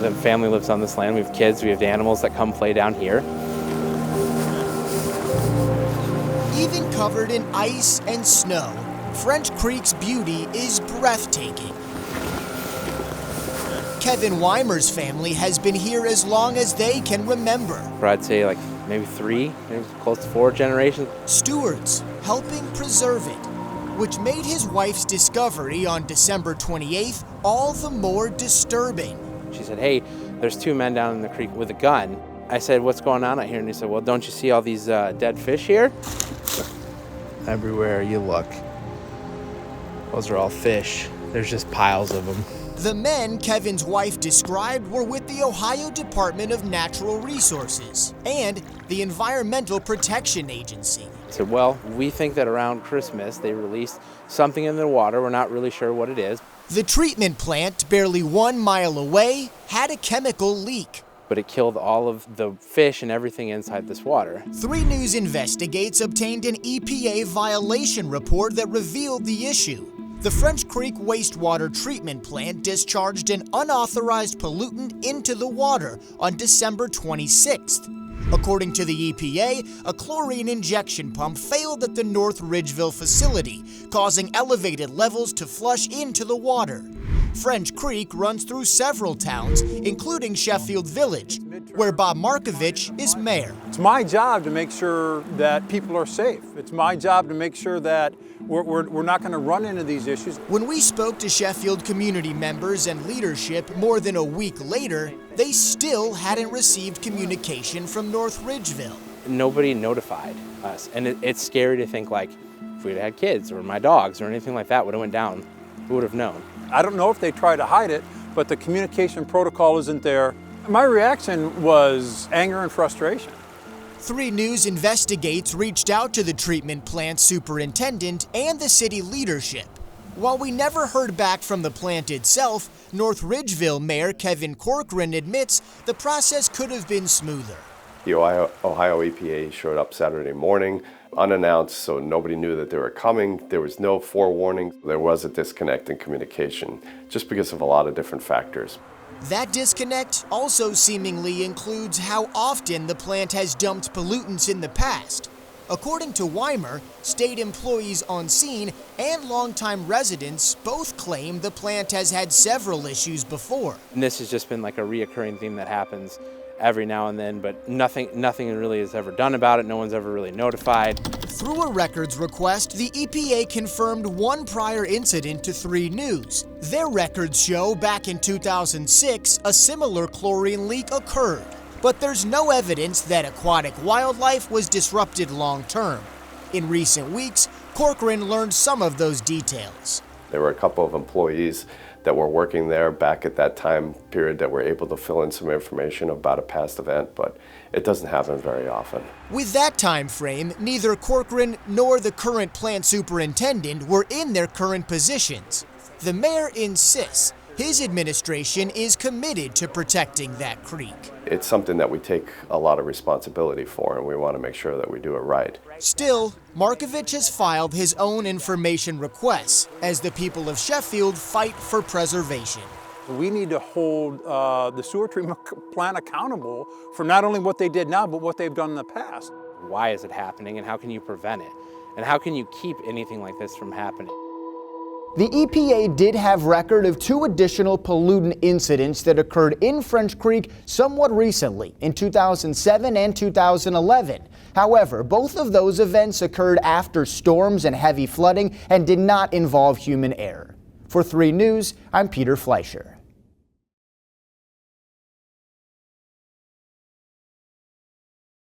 The family lives on this land. We have kids, we have animals that come play down here. Even covered in ice and snow, French Creek's beauty is breathtaking. Kevin Weimer's family has been here as long as they can remember. I'd say like maybe 3, maybe close to 4 generations. Stewards helping preserve it, which made his wife's discovery on December 28th all the more disturbing. She said, hey, there's 2 men down in the creek with a gun. I said, what's going on out here? And he said, well, don't you see all these dead fish here? Everywhere you look, those are all fish. There's just piles of them. The men Kevin's wife described were with the Ohio Department of Natural Resources and the Environmental Protection Agency. I said, well, we think that around Christmas they released something in the water. We're not really sure what it is. The treatment plant, barely 1 mile away, had a chemical leak. But it killed all of the fish and everything inside this water. 3 News Investigates obtained an EPA violation report that revealed the issue. The French Creek wastewater treatment plant discharged an unauthorized pollutant into the water on December 26th. According to the EPA, a chlorine injection pump failed at the North Ridgeville facility, causing elevated levels to flush into the water. French Creek runs through several towns, including Sheffield Village, where Bob Markovich is mayor. It's my job to make sure that people are safe. It's my job to make sure that we're not going to run into these issues. When we spoke to Sheffield community members and leadership more than a week later, they still hadn't received communication from North Ridgeville. Nobody notified us, and it's scary to think like if we'd had kids or my dogs or anything like that would have went down, who would have known? I don't know if they try to hide it, but the communication protocol isn't there. My reaction was anger and frustration. 3 News Investigates reached out to the treatment plant superintendent and the city leadership. While we never heard back from the plant itself, North Ridgeville Mayor Kevin Corcoran admits the process could have been smoother. The Ohio EPA showed up Saturday morning, unannounced, so nobody knew that they were coming. There was no forewarning. There was a disconnect in communication, just because of a lot of different factors. That disconnect also seemingly includes how often the plant has dumped pollutants in the past. According to Weimer, state employees on scene and longtime residents both claim the plant has had several issues before. And this has just been like a reoccurring theme that happens every now and then, but nothing really is ever done about it. No one's ever really notified. Through a records request, the EPA confirmed 1 prior incident to 3 News. Their records show back in 2006, a similar chlorine leak occurred. But there's no evidence that aquatic wildlife was disrupted long-term. In recent weeks, Corcoran learned some of those details. There were a couple of employees that were working there back at that time period that were able to fill in some information about a past event, but it doesn't happen very often. With that time frame, neither Corcoran nor the current plant superintendent were in their current positions. The mayor insists his administration is committed to protecting that creek. It's something that we take a lot of responsibility for, and we want to make sure that we do it right. Still, Markovich has filed his own information requests as the people of Sheffield fight for preservation. We need to hold the sewer treatment plant accountable for not only what they did now, but what they've done in the past. Why is it happening, and how can you prevent it? And how can you keep anything like this from happening? The EPA did have record of 2 additional pollutant incidents that occurred in French Creek somewhat recently, in 2007 and 2011. However, both of those events occurred after storms and heavy flooding and did not involve human error. For 3 News, I'm Peter Fleischer.